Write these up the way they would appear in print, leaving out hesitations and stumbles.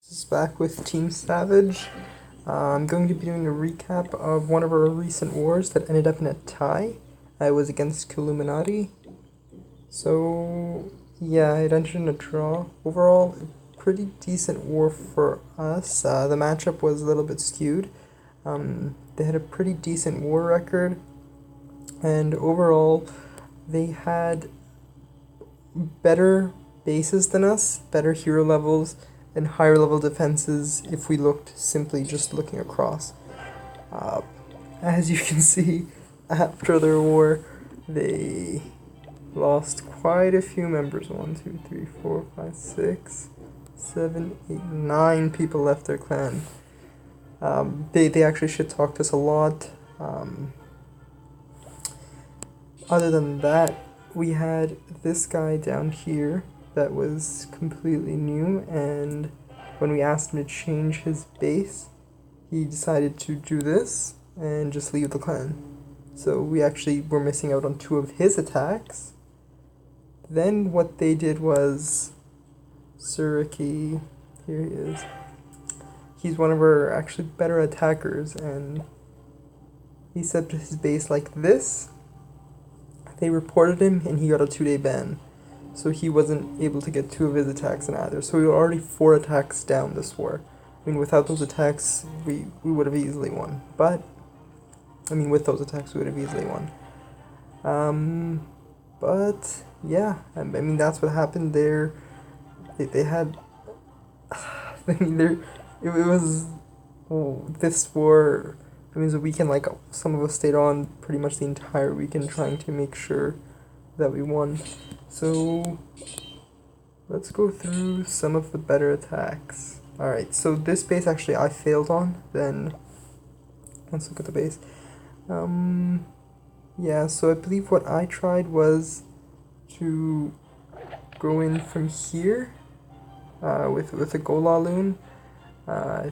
This is back with Team Savage. I'm going to be doing a recap of one of our recent wars that ended up in a tie. I was against Killuminati. So, yeah, it ended in a draw. Overall, pretty decent war for us. The matchup was a little bit skewed. They had a pretty decent war record, and overall, they had better bases than us, better hero levels, and higher level defenses if we looked simply just looking across. As you can see, after their war, they lost quite a few members. 1, 2, 3, 4, 5, 6, 7, 8, 9 people left their clan. They actually shit talked us a lot. Other than that, we had this guy down here that was completely new, and when we asked him to change his base, he decided to do this and just leave the clan. So we actually were missing out on 2 of his attacks. Then what they did was Suriki, here he is. He's one of our actually better attackers, and he set up his base like this. They reported him and he got a 2-day ban. So he wasn't able to get 2 of his attacks in either. So we were already 4 attacks down this war. I mean, without those attacks, we would have easily won. But, I mean, with those attacks, we would have easily won. But, yeah, I mean, that's what happened there. They had, I mean, it was, this war, I mean, it was a weekend, like, some of us stayed on pretty much the entire weekend trying to make sure that we won. So, let's go through some of the better attacks. Alright, so this base actually I failed on, then let's look at the base. Yeah, so I believe what I tried was to go in from here with a Gola loon,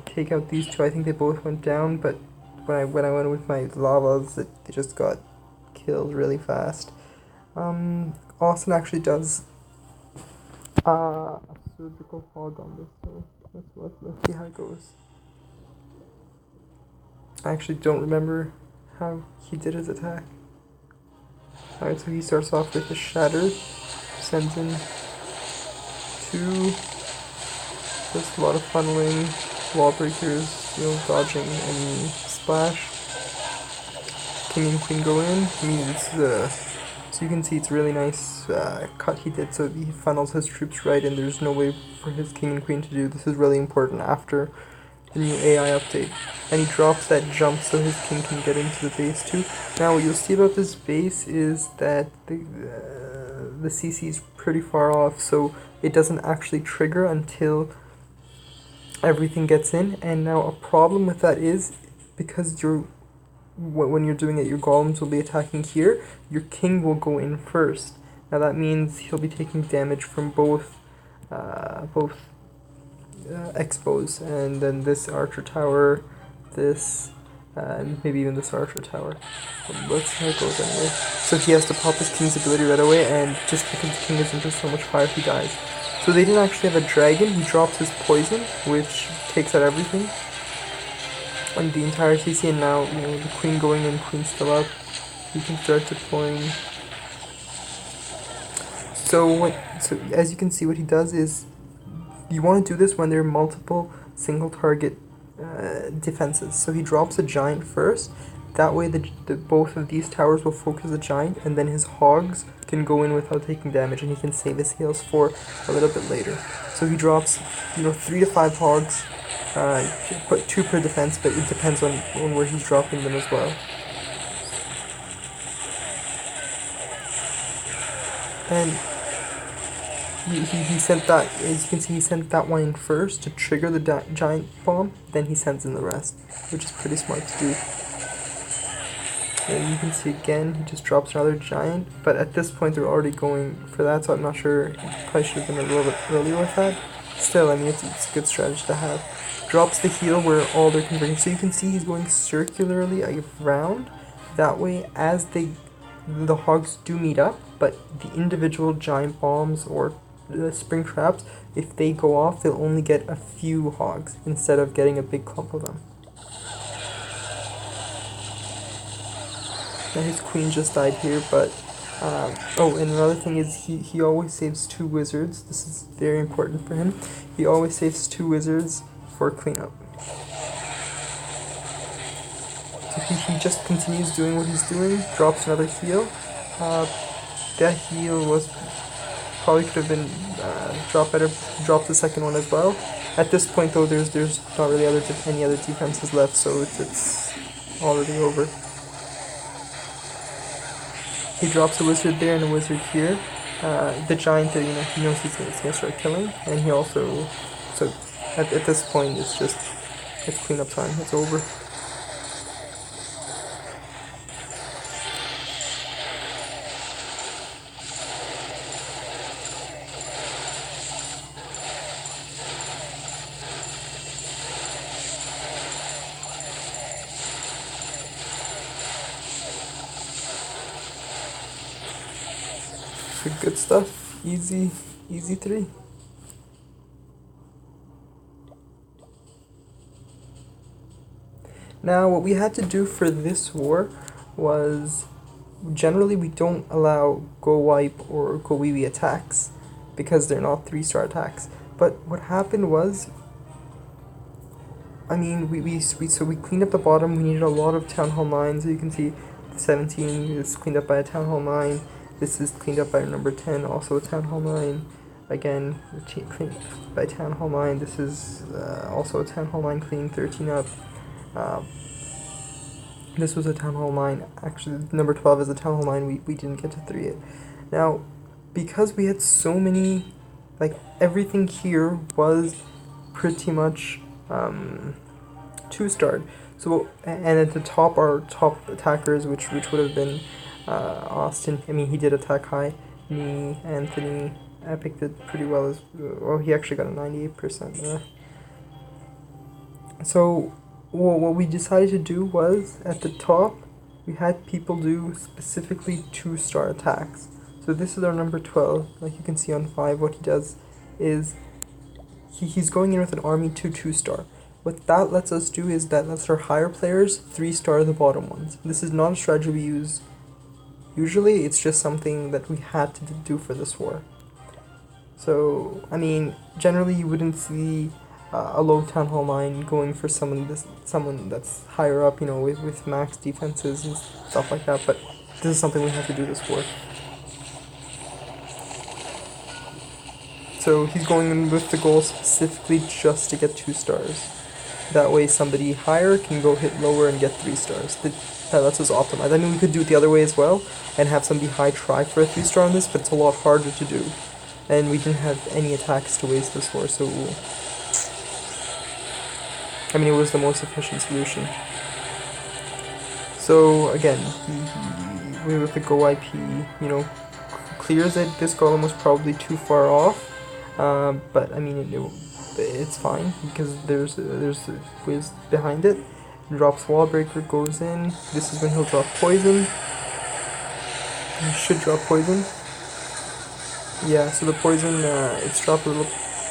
take out these 2. I think they both went down, but when I went with my lavas, they just got killed really fast. Austin actually does a surgical hog on this, so let's see how it goes. I actually don't remember how he did his attack. Alright, so he starts off with a shatter, sends in 2, just a lot of funneling, wall breakers, dodging and splash. King and queen go in. I mean, it's so you can see it's a really nice cut he did, so he funnels his troops right, and there's no way for his king and queen to do. This is really important after the new AI update. And he drops that jump so his king can get into the base too. Now what you'll see about this base is that the CC is pretty far off, so it doesn't actually trigger until everything gets in. And now a problem with that is, because when you're doing it, your golems will be attacking here, your king will go in first. Now that means he'll be taking damage from both expos, and then this archer tower, this, and maybe even this archer tower. Let's see how it goes anyway. So he has to pop his king's ability right away, and just because the king is into so much fire, he dies. So they didn't actually have a dragon. He drops his poison, which takes out everything and the entire CC, and now, the queen going in, queen still up, you can start deploying. So as you can see, what he does is, you want to do this when there are multiple single target defenses. So he drops a giant first, that way both of these towers will focus the giant, and then his hogs can go in without taking damage, and he can save his heals for a little bit later. So he drops 3 to 5 hogs, put 2 per defense, but it depends on where he's dropping them as well. And he sent that, as you can see, he sent that one in first to trigger the giant bomb, then he sends in the rest, which is pretty smart to do. And you can see again, he just drops another giant, but at this point they're already going for that, so I'm not sure, probably should have been a little bit earlier with that. Still, I mean, it's a good strategy to have. Drops the heal where all they're converting, so you can see he's going circularly around, that way as the hogs do meet up, but the individual giant bombs or the spring traps if they go off, they'll only get a few hogs instead of getting a big clump of them. Now his queen just died here, but oh, and another thing is he always saves 2 wizards. This is very important for him. He always saves 2 wizards for cleanup. So he just continues doing what he's doing, drops another heal. That heal was probably could have been dropped better. Dropped the second one as well. At this point though, there's not really any other defenses left, so it's already over. He drops a wizard there and a wizard here. The giant, he knows he's gonna start killing, and he also, so at this point it's cleanup time. It's over. Good stuff. Easy 3. Now, what we had to do for this war was, generally we don't allow go wipe or go wee wee attacks because they're not 3-star attacks. But what happened was, I mean, we cleaned up the bottom. We needed a lot of Town Hall 9s. You can see 17 is cleaned up by a Town Hall 9. This is cleaned up by number 10, also a Town Hall 9. Again, cleaned by Town Hall 9. This is also a Town Hall 9 clean, 13 up. This was a Town Hall 9. Actually, number 12 is a Town Hall 9. We didn't get to 3 yet. Now, because we had so many, like, everything here was pretty much 2-starred. So, and at the top, our top attackers, which would have been Austin. I mean, he did attack high. Me, Anthony, Epic did pretty well as well. He actually got a 98% there. So what we decided to do was, at the top, we had people do specifically 2-star attacks. So this is our number 12. Like you can see on 5, what he does is he's going in with an army to 2-star. What that lets us do is that lets our higher players 3-star the bottom ones. This is not a strategy we use usually. It's just something that we had to do for this war. So, I mean, generally you wouldn't see a low Town Hall 9 going for someone that's higher up, with max defenses and stuff like that, but this is something we have to do this war. So he's going in with the goal specifically just to get 2 stars. That way somebody higher can go hit lower and get 3 stars. That's us optimized. I mean, we could do it the other way as well, and have somebody high try for a 3-star on this, but it's a lot harder to do. And we didn't have any attacks to waste this war, so I mean, it was the most efficient solution. So again, we with the go IP, clears it. This golem was probably too far off, but I mean, it's fine because there's a whiz behind it. Drops wall breaker, goes in. This is when he'll drop poison. He should drop poison. Yeah, so the poison, it's dropped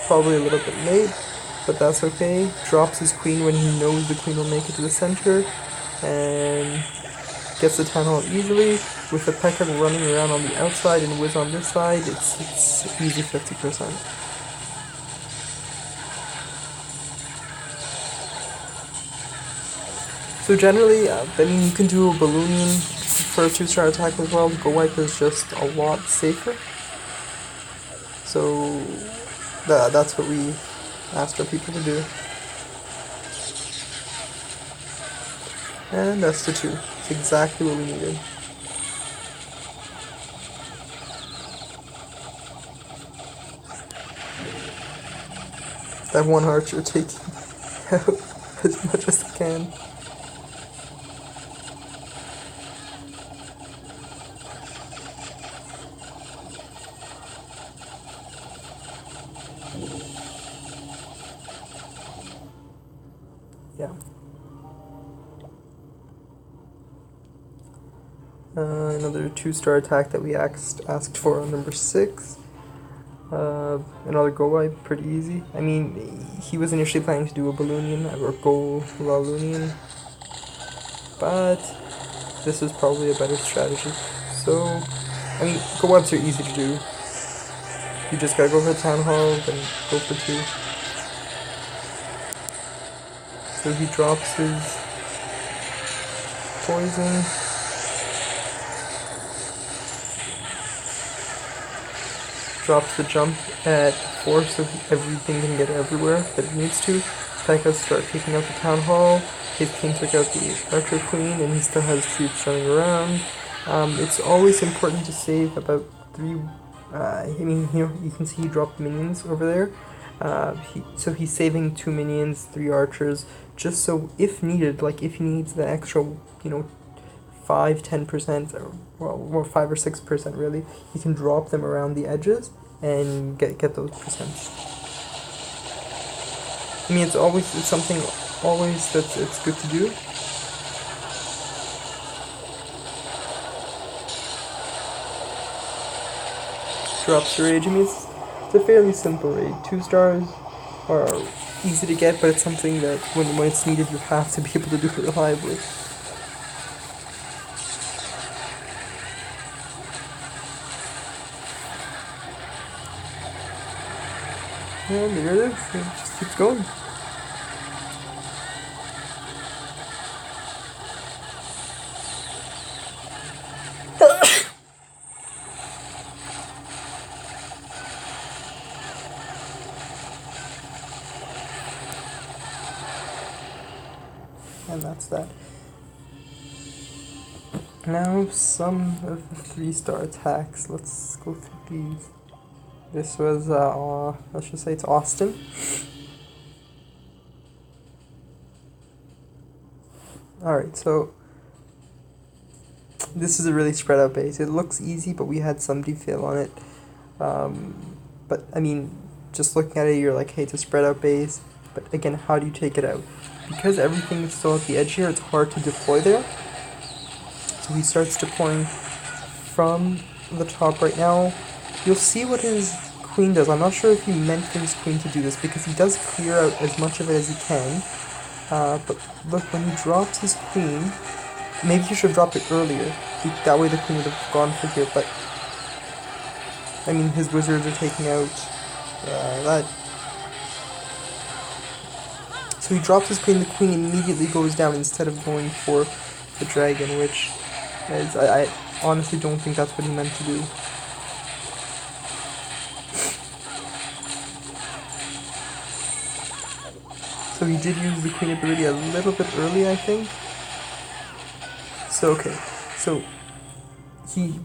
probably a little bit late, but that's okay. Drops his queen when he knows the queen will make it to the center, and gets the Town Hall easily. With the Pekka running around on the outside and Wiz on this side, it's easy 50%. So generally, I mean, you can do a Balloonian for a 2-star attack as well. Go Wipe is just a lot safer. So that's what we asked our people to do. And that's the 2. It's exactly what we needed. That one archer taking out as much as I can. Yeah. Another 2-star attack that we asked for on number 6. Another go wipe, pretty easy. I mean, he was initially planning to do a Balloonian or go Laloonian, but this is probably a better strategy. So, I mean, go wipes are easy to do. You just gotta go for the Town Hall, then go for 2. So he drops his poison. Drops the jump at 4 so everything can get everywhere that it needs to. Pekka start taking out the Town Hall. His king took out the Archer Queen and he still has troops running around. It's always important to save about 3. I mean, you can see he dropped minions over there. So he's saving 2 minions, 3 archers, just so if needed, like if he needs the extra, 5-10%, or 5 or 6% really, he can drop them around the edges and get those percents. I mean, it's something always that's it's good to do. Drops the rage. I mean, it's a fairly simple raid. 2 stars are easy to get, but it's something that when it's needed, you have to be able to do it reliably. And there it is. It just keeps going. And that's that. Now some of the 3-star attacks. Let's go through these. This was, let's just say it's Austin. Alright, so this is a really spread out base. It looks easy, but we had some defail on it. But I mean, just looking at it, you're like, hey, it's a spread out base. But again, how do you take it out? Because everything is still at the edge here, it's hard to deploy there. So he starts deploying from the top right now. You'll see what his queen does. I'm not sure if he meant for his queen to do this, because he does clear out as much of it as he can. But look, when he drops his queen, maybe he should have dropped it earlier. That way the queen would have gone for here, but I mean, his wizards are taking out that. So he drops his queen, the queen immediately goes down instead of going for the dragon, which is, I honestly don't think that's what he meant to do. So he did use the queen ability a little bit early, I think. So okay, so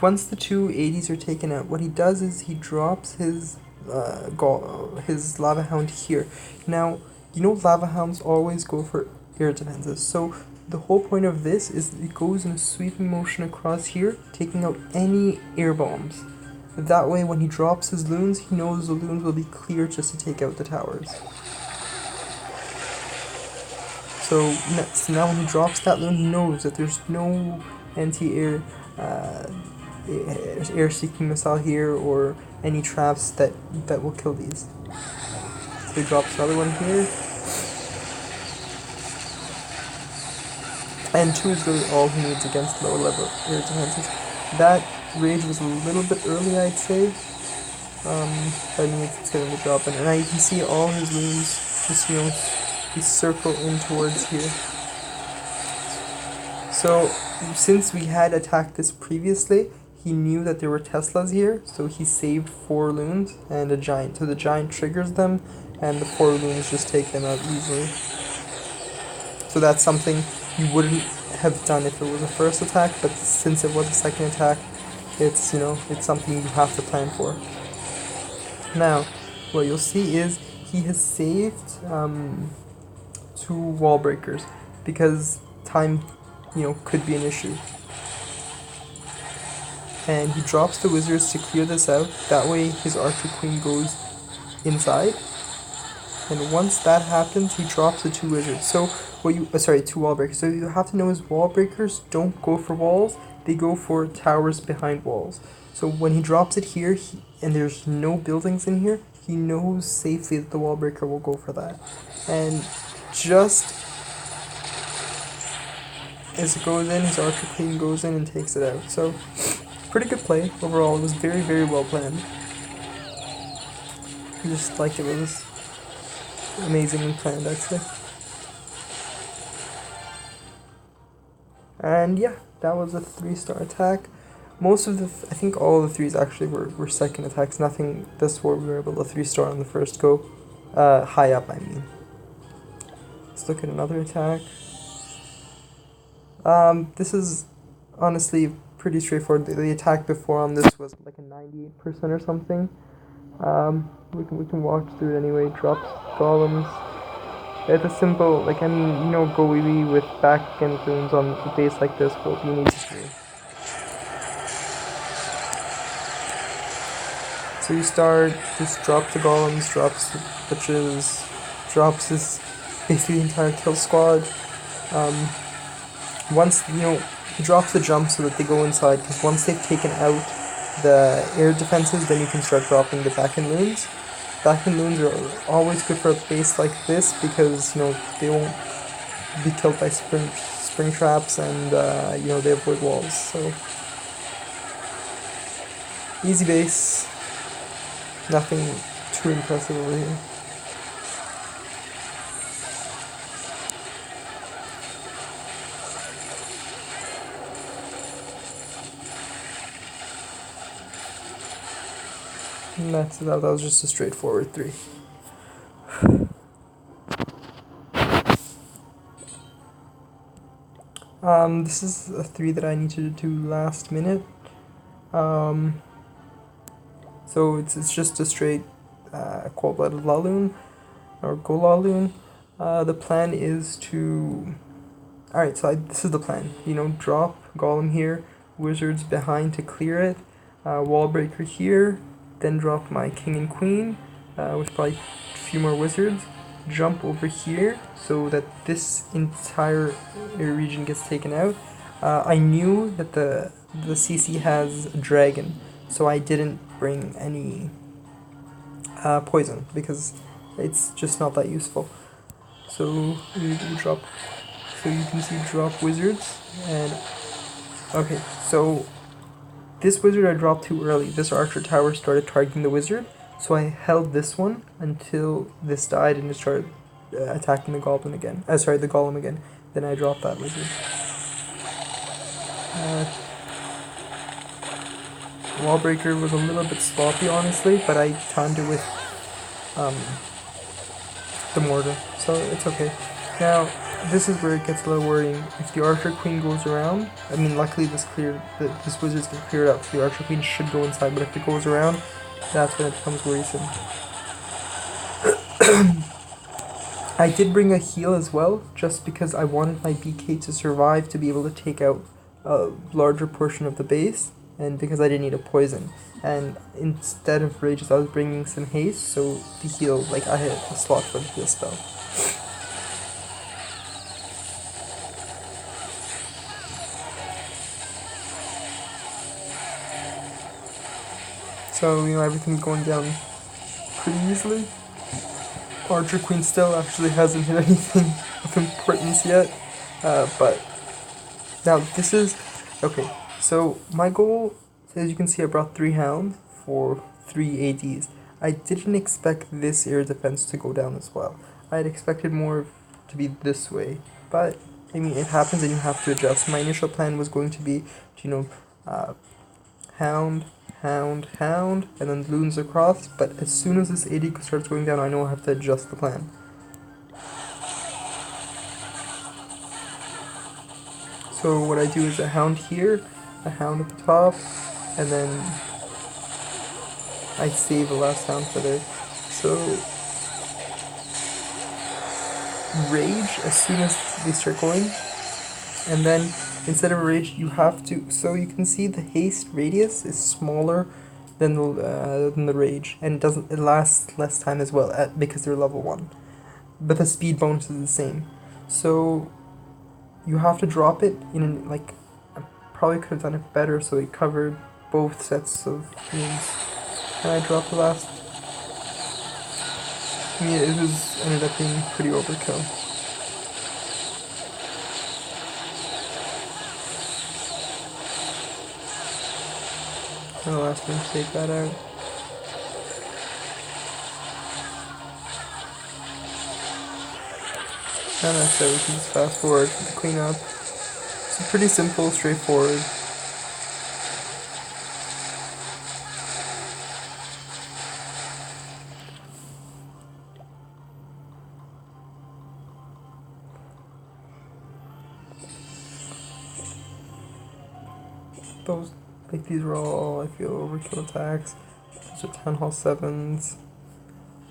once the 2 80s are taken out, what he does is he drops his Lava Hound here. Now, Lava Hounds always go for air defenses, so the whole point of this is it goes in a sweeping motion across here, taking out any air bombs. That way, when he drops his loons, he knows the loons will be clear just to take out the towers. So now when he drops that loon, he knows that there's no anti-air air-seeking missile here or any traps that will kill these. So he drops another one here. And 2 is really all he needs against lower level air defenses. That rage was a little bit early, I'd say. But I mean, it's getting the job. And now you can see all his loons just, he circle in towards here. So, since we had attacked this previously, he knew that there were Teslas here, so he saved 4 loons and a giant. So the giant triggers them, and the 4 loons just take them out easily. So that's something you wouldn't have done if it was a first attack, but since it was a second attack, it's, it's something you have to plan for. Now, what you'll see is he has saved 2 wall breakers, because time, could be an issue. And he drops the wizards to clear this out, that way his archer queen goes inside. And once that happens, he drops the 2 wizards. So, 2 wall breakers. So you have to know his wall breakers don't go for walls, they go for towers behind walls. So when he drops it here, and there's no buildings in here, he knows safely that the wall breaker will go for that. And just as it goes in, his Archer Queen goes in and takes it out. So, pretty good play overall. It was very, very well planned. I just liked it was amazingly planned, actually. And yeah, that was a 3-star attack. Most of the, I think all the 3s actually were second attacks. Nothing this war we were able to 3-star on the first go. High up, I mean. Let's look at another attack. This is honestly pretty straightforward. The attack before on this was like a 98% or something. We can walk through it anyway. Drops golems. It's a simple, like, I mean, you know, go wee with back and runes on a base like this will be easy to do. So you start, just drop the golems, drops the witches, drops this basically the entire kill squad. Once, you know, he drops the jump so that they go inside, because once they've taken out the air defenses, then you can start dropping the back-end loons. Back-end loons are always good for a base like this, because, you know, they won't be killed by spring traps, and, you know, they avoid walls, so... Easy base. Nothing too impressive over here. And that was just a straightforward 3. This is a 3 that I needed to do last minute. So it's just a straight cold-blooded Laloon, or Golaloon. The plan is to... Alright, so this is the plan. You know, drop Golem here, Wizards behind to clear it, Wall Breaker here, then drop my King and Queen, with probably a few more Wizards, jump over here so that this entire region gets taken out. I knew that the CC has a dragon, so I didn't bring any poison because it's just not that useful. So we drop, so you can see drop wizards, and okay, so this wizard I dropped too early. This archer tower started targeting the wizard, so I held this one until this died and it started attacking the goblin again. Sorry, the golem again. Then I dropped that wizard. Wallbreaker was a little bit sloppy, honestly, but I timed it with the mortar, so it's okay. Now, this is where it gets a little worrying. If the Archer Queen goes around, I mean, luckily this wizard's get cleared out, so the Archer Queen should go inside, but if it goes around, that's when it becomes worrisome. I did bring a heal as well, just because I wanted my BK to survive to be able to take out a larger portion of the base, and because I didn't need a poison. And instead of rages, I was bringing some haste, so the heal, like, I had a slot for the heal spell. So, you know, everything's going down pretty easily. Archer Queen still actually hasn't hit anything of importance yet, but now this is, okay, so my goal, as you can see, I brought 3 hounds for 3 ADs. I didn't expect this air defense to go down as well. I had expected more to be this way, but I mean, it happens and you have to adjust. My initial plan was going to be, you know, hound, and then loons across, but as soon as this AD starts going down, I know I have to adjust the plan. So what I do is a hound here, a hound at the top, and then I save the last hound for there. So rage as soon as they start going, and then instead of a rage, you have to, so you can see the haste radius is smaller than the rage, and it lasts less time as well because they're level 1. But the speed bonus is the same. So you have to drop it in, like, I probably could have done it better so it covered both sets of moves. And I dropped the last. I mean, it ended up being pretty overkill. And the last one to take that out. And that's it, we can just fast forward to the cleanup. It's pretty simple, straightforward. These are all, I feel, overkill attacks. Those are Town Hall 7s.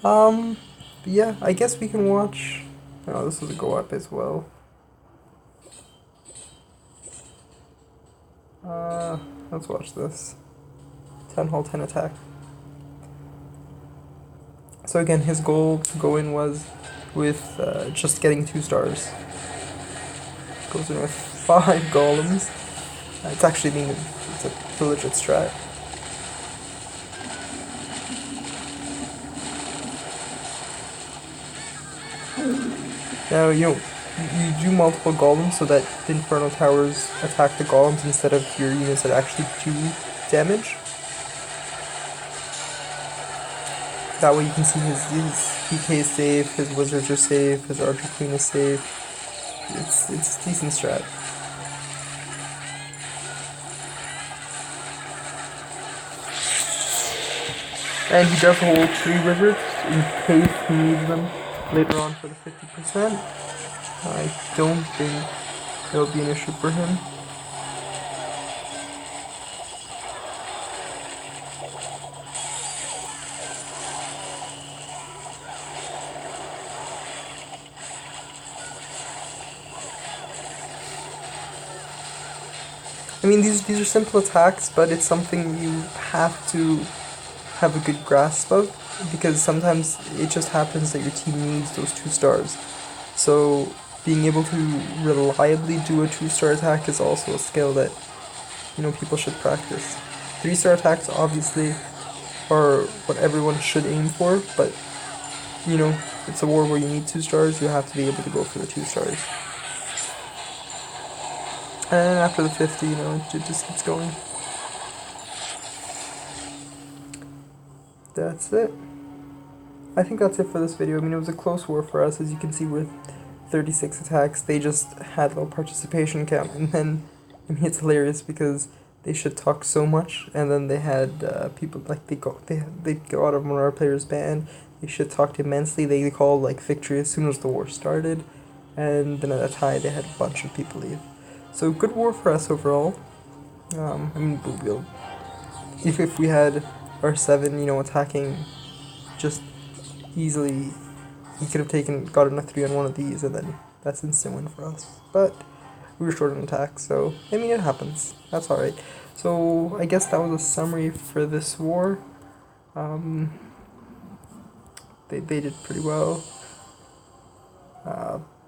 But yeah, I guess we can watch. Oh, this is a go up as well. Let's watch this. Town Hall 10 attack. So again, his goal to go in was with just getting 2 stars. Goes in with 5 golems. It's actually it's a legit strat. Now, you do multiple golems so that the Inferno Towers attack the golems instead of your units that actually do damage. That way you can see his PK is safe, his wizards are safe, his Archer Queen is safe. It's a decent strat. And he does hold 3 wizards in case he needs them later on for the 50%. I don't think it'll be an issue for him. I mean, these are simple attacks, but it's something you have to have a good grasp of, because sometimes it just happens that your team needs those 2 stars. So being able to reliably do a 2-star attack is also a skill that, you know, people should practice. 3-star attacks obviously are what everyone should aim for, but you know, it's a war where you need 2 stars, you have to be able to go for the 2 stars. And after the 50, you know, it just keeps going. That's it. I think that's it for this video. I mean, it was a close war for us, as you can see with 36 attacks. They just had low participation count, and then, I mean, it's hilarious because they should talk so much, and then they had people, like, they got out of one of our players' banned. They should talked immensely. They called, like, victory as soon as the war started, and then at a tie they had a bunch of people leave. So good war for us overall. I mean, if we had our 7, you know, attacking just easily, he could have gotten a 3 on one of these, and then that's instant win for us. But we were short on attack, so I mean, it happens. That's alright. So I guess that was a summary for this war. They did pretty well.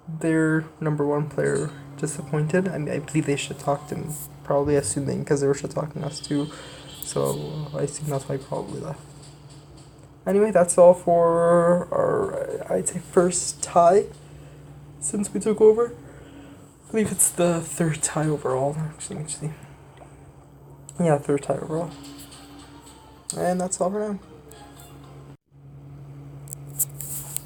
Their number 1 player disappointed. I mean, I believe they should talk to him, probably assuming, because they were shit talking us too. So I assume that's why he probably left. Anyway, that's all for our, I'd say, first tie since we took over. I believe it's the 3rd tie overall. Actually, let me see. Yeah, 3rd tie overall. And that's all for now.